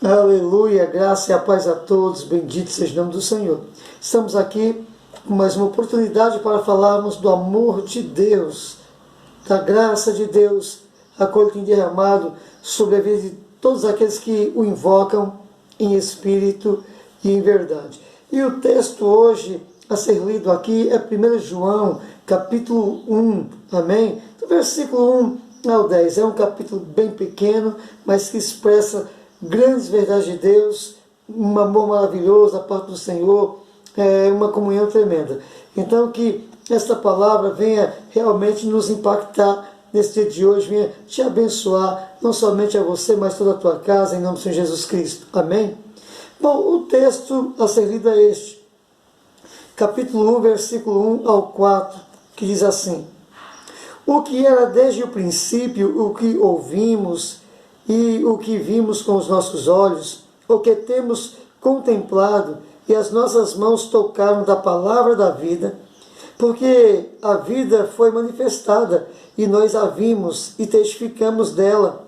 Aleluia, graça e a paz a todos, bendito seja o nome do Senhor. Estamos aqui com mais uma oportunidade para falarmos do amor de Deus, da graça de Deus, a qual Ele tem derramado sobre a vida de todos aqueles que o invocam em espírito e em verdade. E o texto hoje a ser lido aqui é 1 João, capítulo 1, amém? Do versículo 1 ao 10, é um capítulo bem pequeno, mas que expressa grandes verdades de Deus, um amor maravilhoso da parte do Senhor, uma comunhão tremenda. Então que esta palavra venha realmente nos impactar nesse dia de hoje, venha te abençoar, não somente a você, mas toda a tua casa, em nome do Senhor Jesus Cristo. Amém? Bom, o texto a ser lido é este, capítulo 1, versículo 1 ao 4, que diz assim: O que era desde o princípio, o que ouvimos e o que vimos com os nossos olhos, o que temos contemplado e as nossas mãos tocaram da palavra da vida, porque a vida foi manifestada e nós a vimos e testificamos dela,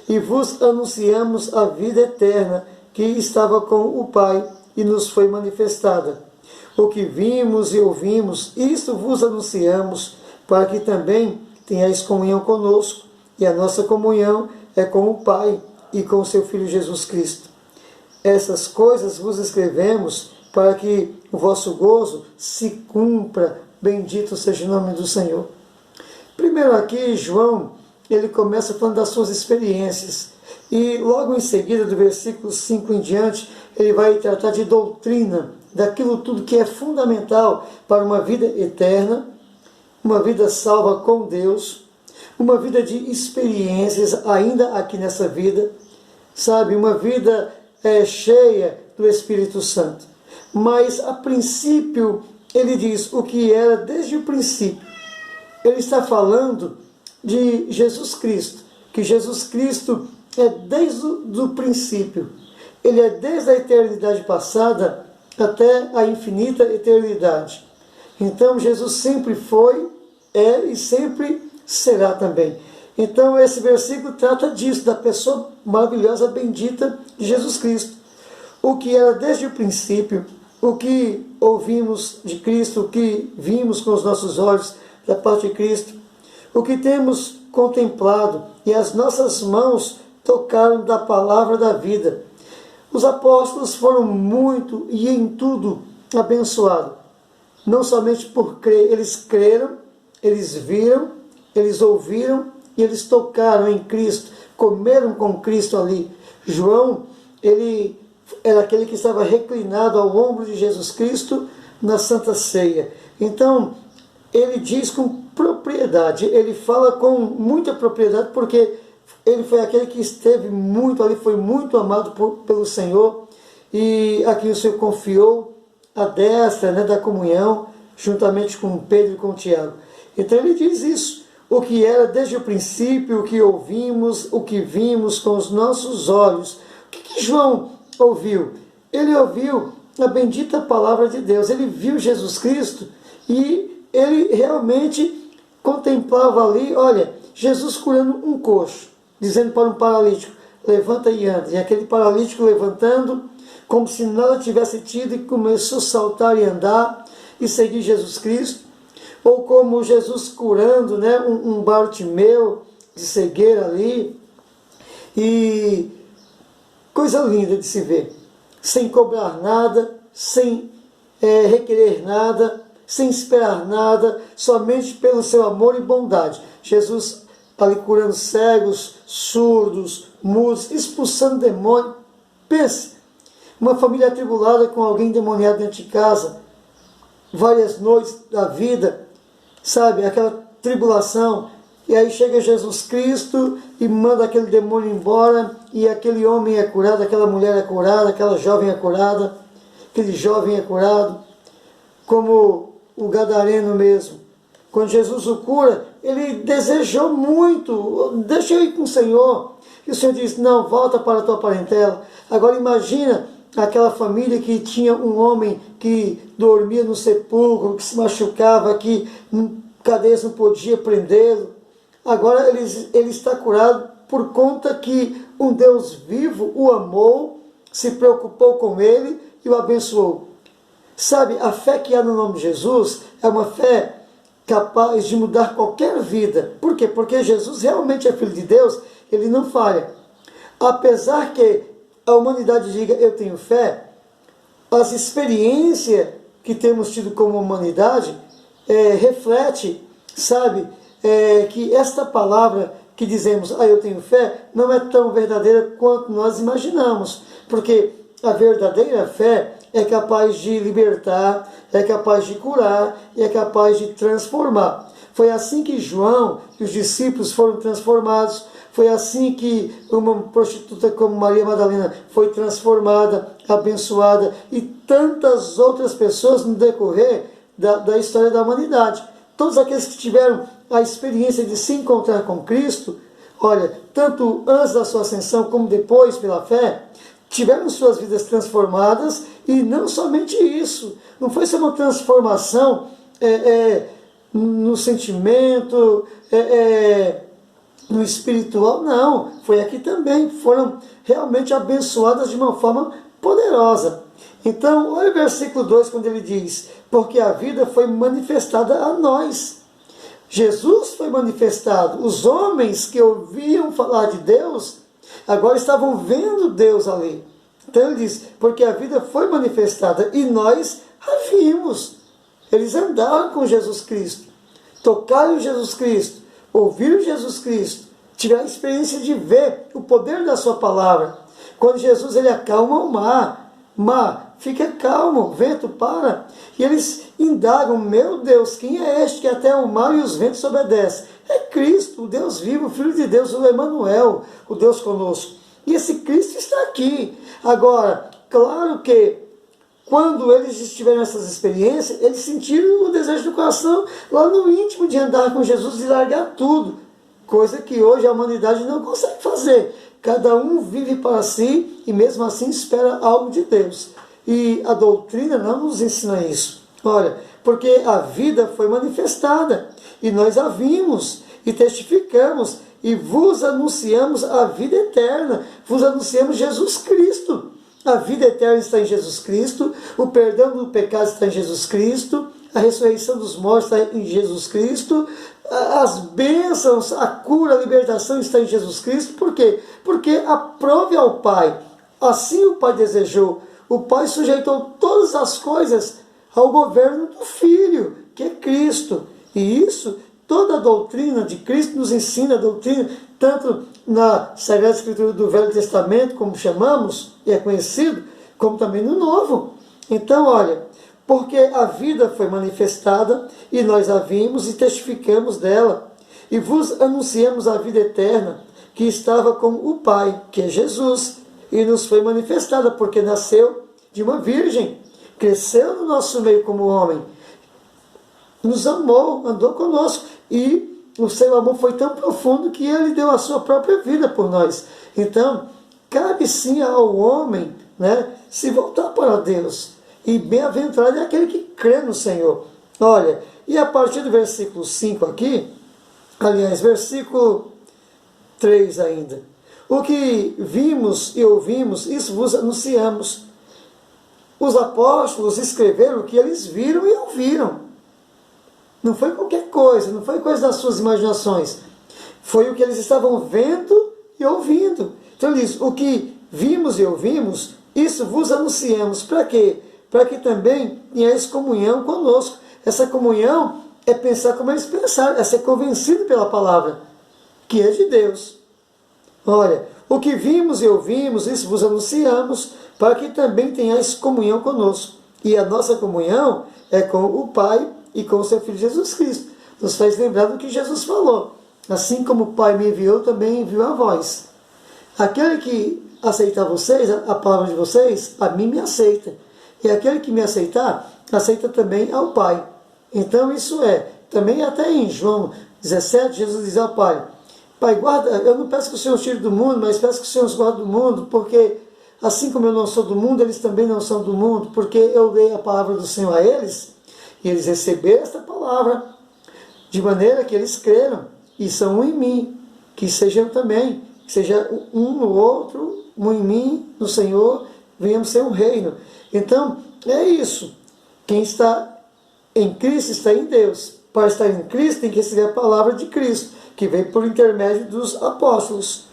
e vos anunciamos a vida eterna que estava com o Pai e nos foi manifestada. O que vimos e ouvimos, isto vos anunciamos, para que também tenhais comunhão conosco, e a nossa comunhão é com o Pai e com o seu Filho Jesus Cristo. Essas coisas vos escrevemos para que o vosso gozo se cumpra. Bendito seja o nome do Senhor. Primeiro aqui, João, ele começa falando das suas experiências. E logo em seguida, do versículo 5 em diante, ele vai tratar de doutrina, daquilo tudo que é fundamental para uma vida eterna, uma vida salva com Deus, uma vida de experiências ainda aqui nessa vida, sabe, uma vida cheia do Espírito Santo. Mas a princípio ele diz o que era desde o princípio. Ele está falando de Jesus Cristo, que Jesus Cristo é desde o princípio. Ele é desde a eternidade passada até a infinita eternidade. Então Jesus sempre foi, é e sempre será também. Então esse versículo trata disso, da pessoa maravilhosa, bendita de Jesus Cristo. O que era desde o princípio, o que ouvimos de Cristo, o que vimos com os nossos olhos da parte de Cristo, o que temos contemplado e as nossas mãos tocaram da palavra da vida. Os apóstolos foram muito e em tudo abençoados. Não somente por crer, eles creram, eles viram, eles ouviram e eles tocaram em Cristo, comeram com Cristo ali. João, ele era aquele que estava reclinado ao ombro de Jesus Cristo na Santa Ceia. Então, ele diz com propriedade, ele fala com muita propriedade, porque ele foi aquele que esteve muito ali, foi muito amado pelo Senhor, e a quem o Senhor confiou a destra, da comunhão, juntamente com Pedro e com Tiago. Então ele diz isso, o que era desde o princípio, o que ouvimos, o que vimos com os nossos olhos. O que João ouviu? Ele ouviu a bendita palavra de Deus, ele viu Jesus Cristo e ele realmente contemplava ali, olha, Jesus curando um coxo, dizendo para um paralítico, levanta e anda. E aquele paralítico levantando, como se nada tivesse tido, e começou a saltar e andar e seguir Jesus Cristo. Ou como Jesus curando um Bartimeu de cegueira ali. E coisa linda de se ver. Sem cobrar nada, sem requerer nada, sem esperar nada, somente pelo seu amor e bondade. Jesus ali curando cegos, surdos, mudos, expulsando demônio. Pense, uma família atribulada com alguém demoniado dentro de casa, várias noites da vida, sabe, aquela tribulação, e aí chega Jesus Cristo e manda aquele demônio embora, e aquele homem é curado, aquela mulher é curada, aquela jovem é curada, aquele jovem é curado, como o gadareno mesmo. Quando Jesus o cura, ele desejou muito, deixa eu ir com o Senhor. E o Senhor diz, não, volta para a tua parentela. Agora imagina aquela família que tinha um homem que dormia no sepulcro, que se machucava, que cadeias não podia prendê-lo. Agora ele está curado por conta que um Deus vivo o amou se preocupou com ele e o abençoou. Sabe, a fé que há no nome de Jesus é uma fé capaz de mudar qualquer vida. Por quê? Porque Jesus realmente é Filho de Deus, ele não falha. Apesar que a humanidade diga, eu tenho fé, as experiências que temos tido como humanidade reflete, sabe, que esta palavra que dizemos, eu tenho fé, não é tão verdadeira quanto nós imaginamos. Porque a verdadeira fé é capaz de libertar, é capaz de curar e é capaz de transformar. Foi assim que João e os discípulos foram transformados. Foi assim que uma prostituta como Maria Madalena foi transformada, abençoada, e tantas outras pessoas no decorrer da história da humanidade. Todos aqueles que tiveram a experiência de se encontrar com Cristo, olha, tanto antes da sua ascensão como depois pela fé, tiveram suas vidas transformadas, e não somente isso, não foi só uma transformação no sentimento, no espiritual, não, foi aqui também, foram realmente abençoadas de uma forma poderosa. Então, olha o versículo 2, quando ele diz, porque a vida foi manifestada a nós. Jesus foi manifestado, os homens que ouviam falar de Deus, agora estavam vendo Deus ali. Então ele diz, porque a vida foi manifestada e nós a vimos. Eles andaram com Jesus Cristo, tocaram Jesus Cristo, ouviram Jesus Cristo, tiveram a experiência de ver o poder da sua palavra. Quando Jesus ele acalma o mar, fica calmo, vento para. E eles indagam, meu Deus, quem é este que até o mar e os ventos obedecem? É Cristo, o Deus vivo, o Filho de Deus, o Emanuel, o Deus conosco. E esse Cristo está aqui. Agora, claro que quando eles tiveram essas experiências, eles sentiram o desejo do coração lá no íntimo de andar com Jesus e largar tudo. Coisa que hoje a humanidade não consegue fazer. Cada um vive para si e mesmo assim espera algo de Deus. E a doutrina não nos ensina isso. Olha, porque a vida foi manifestada e nós a vimos e testificamos e vos anunciamos a vida eterna, vos anunciamos Jesus Cristo. A vida eterna está em Jesus Cristo, o perdão do pecado está em Jesus Cristo, a ressurreição dos mortos está em Jesus Cristo, as bênçãos, a cura, a libertação está em Jesus Cristo. Por quê? Porque aprove ao Pai, assim o Pai desejou. O Pai sujeitou todas as coisas ao governo do Filho, que é Cristo. E isso, toda a doutrina de Cristo nos ensina, a doutrina, tanto na Sagrada Escritura do Velho Testamento, como chamamos, e é conhecido, como também no Novo. Então, olha, porque a vida foi manifestada, e nós a vimos e testificamos dela, e vos anunciamos a vida eterna, que estava com o Pai, que é Jesus, e nos foi manifestada, porque nasceu de uma virgem, cresceu no nosso meio como homem, nos amou, andou conosco, e o seu amor foi tão profundo que ele deu a sua própria vida por nós. Então, cabe sim ao homem, né, se voltar para Deus. E bem-aventurado é aquele que crê no Senhor. Olha, e a partir do versículo 5 aqui, aliás, versículo 3 ainda. O que vimos e ouvimos, isso vos anunciamos. Os apóstolos escreveram o que eles viram e ouviram. Não foi qualquer coisa, não foi coisa das suas imaginações. Foi o que eles estavam vendo e ouvindo. Então ele diz, o que vimos e ouvimos, isso vos anunciamos. Para quê? Para que também tenhais comunhão conosco. Essa comunhão é pensar como eles pensaram, é ser convencido pela palavra, que é de Deus. Olha, o que vimos e ouvimos, isso vos anunciamos, para que também tenhais comunhão conosco. E a nossa comunhão é com o Pai e com o seu Filho Jesus Cristo. Nos faz lembrar do que Jesus falou. Assim como o Pai me enviou, também enviou a vós. Aquele que aceitar vocês, a palavra de vocês, a mim me aceita. E aquele que me aceitar, aceita também ao Pai. Então isso também até em João 17, Jesus diz ao Pai, Pai, guarda, eu não peço que o Senhor os tire do mundo, mas peço que o Senhor os guarde do mundo, porque assim como eu não sou do mundo, eles também não são do mundo, porque eu dei a palavra do Senhor a eles, e eles receberam esta palavra, de maneira que eles creram, e são um em mim, que sejam também, que seja um no outro, um em mim, no Senhor, venhamos ser um reino. Então, é isso. Quem está em Cristo está em Deus. Para estar em Cristo tem que receber a palavra de Cristo, que veio por intermédio dos apóstolos.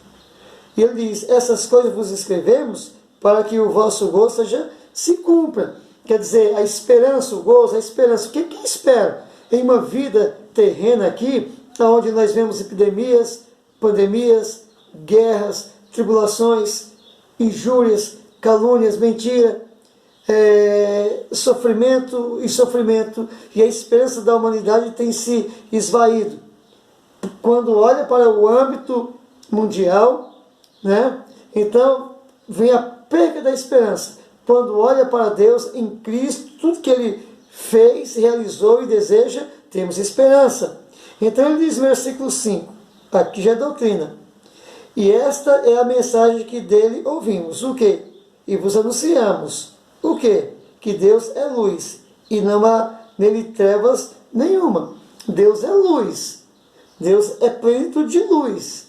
E ele diz, essas coisas vos escrevemos para que o vosso gozo se cumpra. Quer dizer, a esperança, o gozo, a esperança. O que espera em uma vida terrena aqui, onde nós vemos epidemias, pandemias, guerras, tribulações, injúrias, calúnias, mentira, sofrimento, e a esperança da humanidade tem se esvaído. Quando olha para o âmbito mundial, né, então vem a perda da esperança. Quando olha para Deus em Cristo, tudo que Ele fez, realizou e deseja, temos esperança. Então ele diz no versículo 5, aqui já é doutrina. E esta é a mensagem que dele ouvimos. O quê? E vos anunciamos. O quê? Que Deus é luz e não há nele trevas nenhuma. Deus é luz. Deus é plenitude de luz.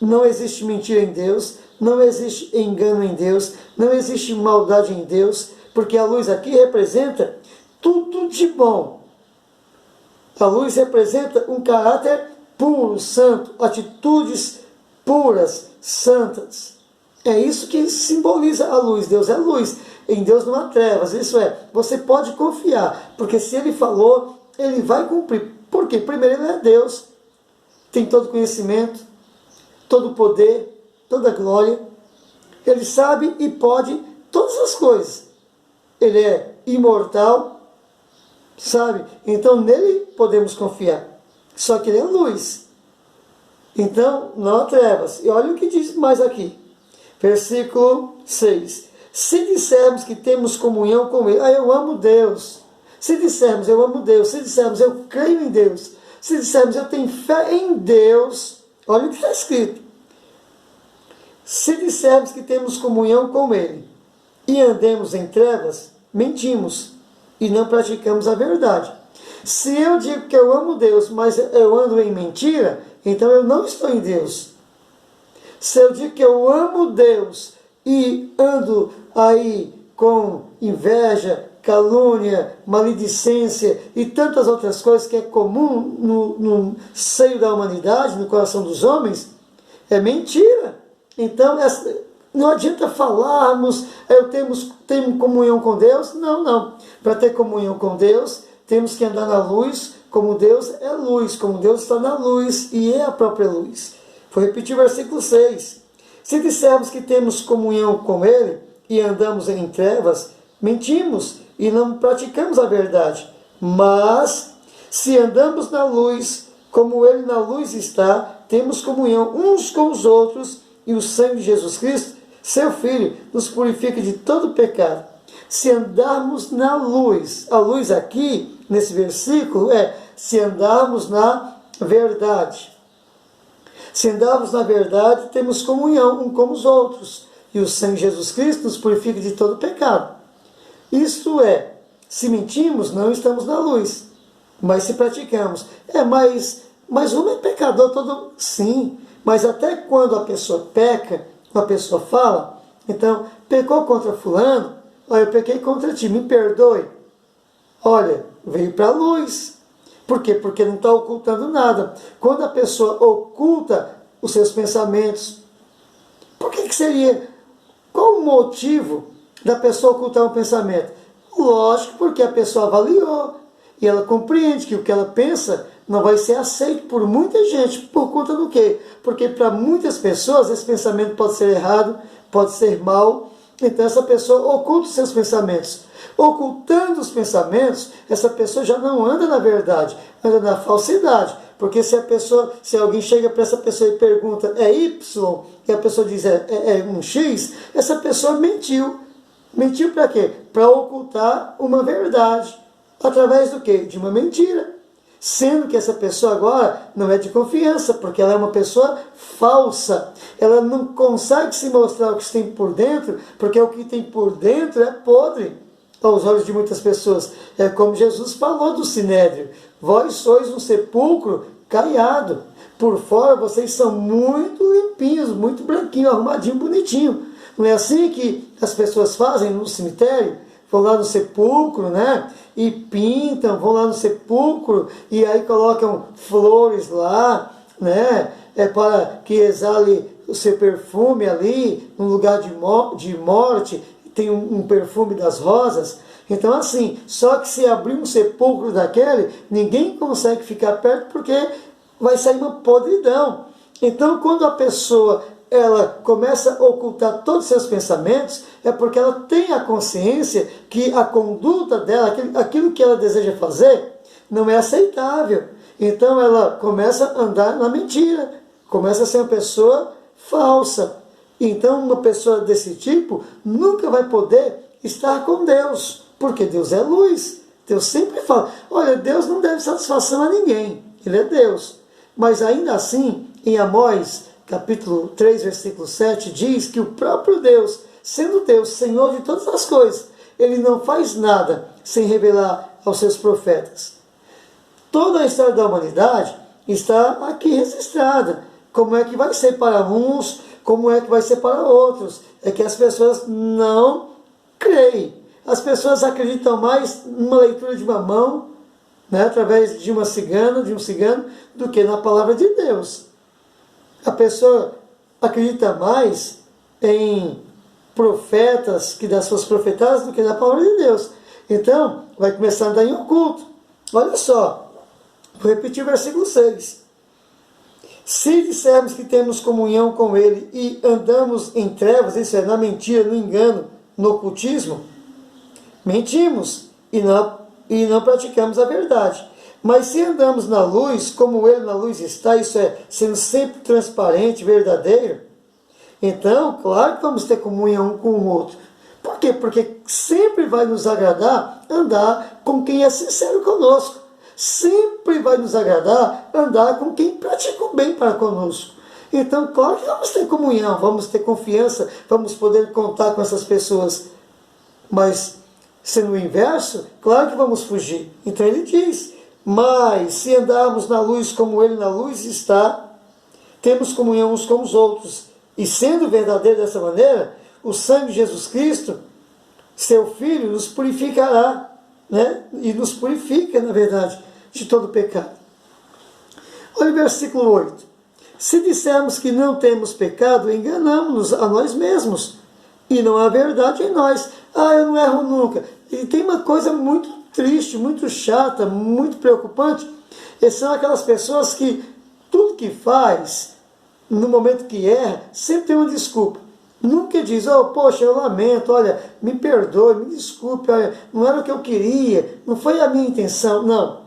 Não existe mentira em Deus, não existe engano em Deus, não existe maldade em Deus, porque a luz aqui representa tudo de bom. A luz representa um caráter puro, santo, atitudes puras, santas. É isso que simboliza a luz. Deus é luz. Em Deus não há trevas. Isso é, você pode confiar, porque se Ele falou, Ele vai cumprir. Por quê? Primeiro, Ele é Deus. Tem todo conhecimento, todo poder, toda glória. Ele sabe e pode todas as coisas. Ele é imortal, sabe? Então nele podemos confiar. Só que ele é luz. Então não há trevas. E olha o que diz mais aqui. Versículo 6. Se dissermos que temos comunhão com Ele, eu amo Deus. Se dissermos eu amo Deus, se dissermos eu creio em Deus, se dissermos eu tenho fé em Deus, olha o que está escrito. Se dissermos que temos comunhão com Ele e andemos em trevas, mentimos e não praticamos a verdade. Se eu digo que eu amo Deus, mas eu ando em mentira, então eu não estou em Deus. Se eu digo que eu amo Deus e ando aí com inveja, calúnia, maledicência e tantas outras coisas que é comum no seio da humanidade, no coração dos homens, é mentira. Então, não adianta falarmos, temos comunhão com Deus. Não. Para ter comunhão com Deus, temos que andar na luz, como Deus é luz, como Deus está na luz e é a própria luz. Vou repetir o versículo 6. Se dissermos que temos comunhão com Ele e andamos em trevas, mentimos e não praticamos a verdade. Mas, se andamos na luz, como Ele na luz está, temos comunhão uns com os outros, e o sangue de Jesus Cristo, seu Filho, nos purifica de todo pecado. Se andarmos na luz, a luz aqui, nesse versículo, se andarmos na verdade. Se andarmos na verdade, temos comunhão uns com os outros. E o sangue de Jesus Cristo nos purifica de todo pecado. Isto é, se mentimos, não estamos na luz. Mas se praticamos. Mas um é pecador todo... Sim, mas até quando a pessoa peca, a pessoa fala, então, pecou contra fulano, olha, eu pequei contra ti, me perdoe. Olha, veio para a luz. Por quê? Porque não está ocultando nada. Quando a pessoa oculta os seus pensamentos, por que seria? Qual o motivo da pessoa ocultar um pensamento? Lógico, porque a pessoa avaliou e ela compreende que o que ela pensa não vai ser aceito por muita gente. Por conta do quê? Porque para muitas pessoas esse pensamento pode ser errado, pode ser mal. Então essa pessoa oculta os seus pensamentos. Ocultando os pensamentos, essa pessoa já não anda na verdade, anda na falsidade. Porque se alguém chega para essa pessoa e pergunta, é Y? E a pessoa diz, é um X, essa pessoa mentiu. Mentiu para quê? Para ocultar uma verdade. Através do quê? De uma mentira. Sendo que essa pessoa agora não é de confiança, porque ela é uma pessoa falsa. Ela não consegue se mostrar o que tem por dentro, porque o que tem por dentro é podre aos olhos de muitas pessoas. É como Jesus falou do Sinédrio. Vós sois um sepulcro caiado. Por fora vocês são muito limpinhos, muito branquinhos, arrumadinho, bonitinho. Não é assim que as pessoas fazem no cemitério? Vão lá no sepulcro, né? E pintam, vão lá no sepulcro e aí colocam flores lá, né? Para que exale o seu perfume ali, no lugar de morte, tem um perfume das rosas. Então assim, só que se abrir um sepulcro daquele, ninguém consegue ficar perto porque vai sair uma podridão. Então quando a pessoa ela começa a ocultar todos os seus pensamentos, é porque ela tem a consciência que a conduta dela, aquilo que ela deseja fazer, não é aceitável. Então ela começa a andar na mentira, começa a ser uma pessoa falsa. Então uma pessoa desse tipo nunca vai poder estar com Deus, porque Deus é luz. Deus sempre fala, olha, Deus não deve satisfação a ninguém, Ele é Deus. Mas ainda assim, em Amós, capítulo 3, versículo 7, diz que o próprio Deus, sendo Deus, Senhor de todas as coisas, Ele não faz nada sem revelar aos seus profetas. Toda a história da humanidade está aqui registrada. Como é que vai ser para uns, como é que vai ser para outros. É que as pessoas não creem. As pessoas acreditam mais numa leitura de uma mão, né, através de uma cigana, de um cigano, do que na palavra de Deus. A pessoa acredita mais em profetas que das suas profetadas do que na palavra de Deus. Então, vai começar a andar em oculto. Olha só, vou repetir o versículo 6. Se dissermos que temos comunhão com Ele e andamos em trevas, isso é, na mentira, no engano, no ocultismo, mentimos e não praticamos a verdade. Mas se andamos na luz, como Ele na luz está, isso é, sendo sempre transparente, verdadeiro, então, claro que vamos ter comunhão um com o outro. Por quê? Porque sempre vai nos agradar andar com quem é sincero conosco. Sempre vai nos agradar andar com quem pratica o bem para conosco. Então, claro que vamos ter comunhão, vamos ter confiança, vamos poder contar com essas pessoas. Mas, sendo o inverso, claro que vamos fugir. Então ele diz, mas se andarmos na luz como Ele na luz está, temos comunhão uns com os outros. E sendo verdadeiro dessa maneira, o sangue de Jesus Cristo, seu Filho, nos purificará, né? E nos purifica, na verdade, de todo pecado. Olha o versículo 8. Se dissermos que não temos pecado, enganamos-nos a nós mesmos, e não há verdade em nós. Eu não erro nunca. E tem uma coisa muito triste, muito chata, muito preocupante, e são aquelas pessoas que tudo que faz, no momento que erra, sempre tem uma desculpa. Nunca diz, poxa, eu lamento, olha, me perdoe, me desculpe, olha, não era o que eu queria, não foi a minha intenção, não.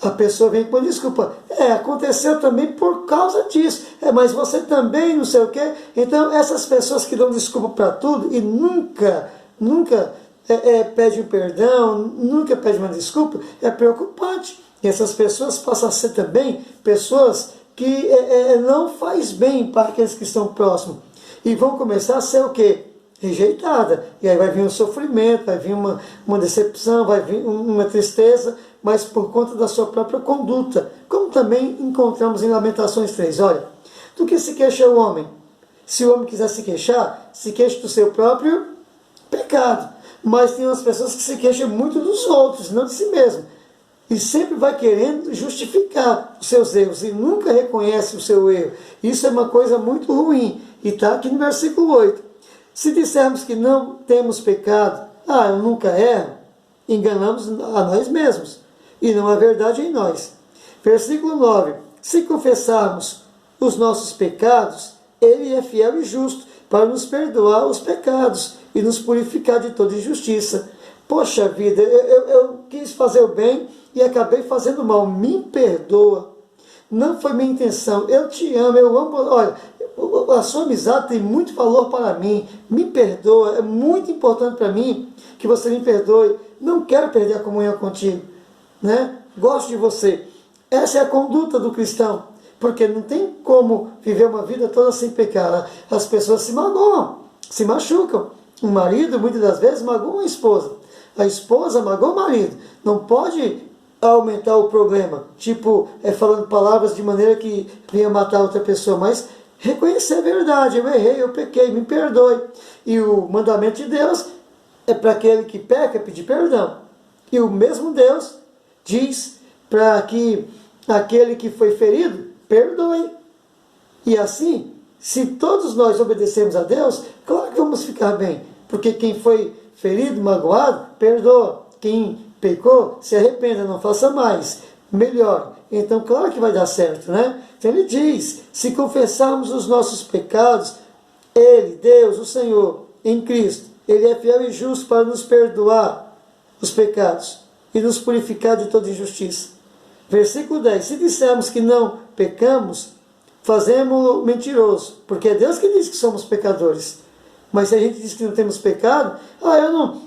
A pessoa vem com desculpa. Aconteceu também por causa disso. Mas você também, não sei o quê. Então, essas pessoas que dão desculpa para tudo e nunca pedem perdão, nunca pedem uma desculpa, é preocupante. E essas pessoas passam a ser também pessoas que não faz bem para aqueles que estão próximos. E vão começar a ser o quê? Rejeitada. E aí vai vir um sofrimento, vai vir uma decepção, vai vir uma tristeza, mas por conta da sua própria conduta. Como também encontramos em Lamentações 3. Olha, do que se queixa o homem? Se o homem quiser se queixar, se queixa do seu próprio pecado. Mas tem umas pessoas que se queixam muito dos outros, não de si mesmo. E sempre vai querendo justificar os seus erros e nunca reconhece o seu erro. Isso é uma coisa muito ruim. E está aqui no versículo 8. Se dissermos que não temos pecado, eu nunca erro, enganamos a nós mesmos. E não há verdade em nós. Versículo 9. Se confessarmos os nossos pecados, Ele é fiel e justo para nos perdoar os pecados e nos purificar de toda injustiça. Poxa vida, eu quis fazer o bem e acabei fazendo mal. Me perdoa. Não foi minha intenção. Eu te amo, eu amo. Olha, a sua amizade tem muito valor para mim. Me perdoa. É muito importante para mim que você me perdoe. Não quero perder a comunhão contigo, né? Gosto de você. Essa é a conduta do cristão. Porque não tem como viver uma vida toda sem pecar. As pessoas se magoam, se machucam. O marido, muitas das vezes, magoa a esposa. A esposa magoa o marido. Não pode aumentar o problema. Tipo, falando palavras de maneira que venha matar outra pessoa. Mas reconhecer a verdade. Eu errei, eu pequei, me perdoe. E o mandamento de Deus é para aquele que peca pedir perdão. E o mesmo Deus diz para que aquele que foi ferido perdoe. E assim, se todos nós obedecemos a Deus, claro que vamos ficar bem. Porque quem foi ferido, magoado, perdoa. Quem pecou, se arrependa, não faça mais. Melhor. Então, claro que vai dar certo, né? Então ele diz, se confessarmos os nossos pecados, Ele, Deus, o Senhor, em Cristo, Ele é fiel e justo para nos perdoar os pecados e nos purificar de toda injustiça. Versículo 10. Se dissermos que não pecamos, fazemos-lo mentiroso, porque é Deus que diz que somos pecadores. Mas se a gente diz que não temos pecado,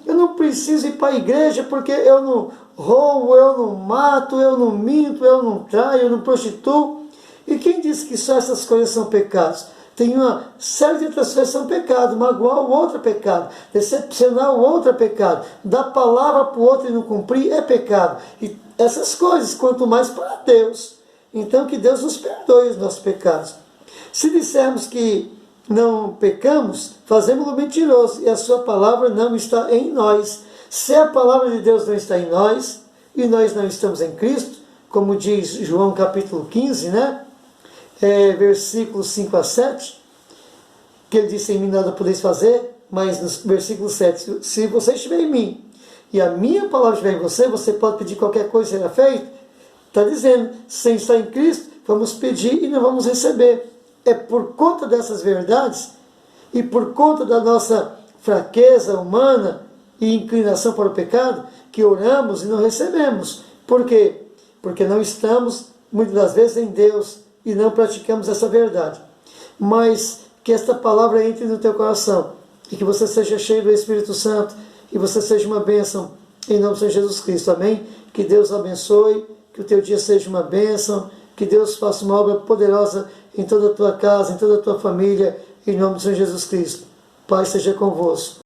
eu não preciso ir para a igreja porque eu não roubo, eu não mato, eu não minto, eu não traio, eu não prostituo. E quem disse que só essas coisas são pecados? Tem uma série de outras coisas que são pecado. Magoar o outro é pecado. Decepcionar o outro é pecado. Dar palavra para o outro e não cumprir é pecado. E essas coisas, quanto mais para Deus. Então que Deus nos perdoe os nossos pecados. Se dissermos que não pecamos, fazemos-lo mentiroso e a sua palavra não está em nós. Se a palavra de Deus não está em nós e nós não estamos em Cristo, como diz João capítulo 15, né? Versículos 5 a 7, que ele disse: em mim nada podeis fazer, mas no versículo 7, se você estiver em mim e a minha palavra estiver em você, você pode pedir qualquer coisa e será feito. Está dizendo, sem estar em Cristo, vamos pedir e não vamos receber. É por conta dessas verdades e por conta da nossa fraqueza humana e inclinação para o pecado que oramos e não recebemos. Por quê? Porque não estamos, muitas das vezes, em Deus e não praticamos essa verdade. Mas que esta palavra entre no teu coração e que você seja cheio do Espírito Santo e você seja uma bênção em nome de Jesus Cristo. Amém? Que Deus abençoe, que o teu dia seja uma bênção, que Deus faça uma obra poderosa em toda a tua casa, em toda a tua família, em nome de Jesus Cristo. Pai seja convosco.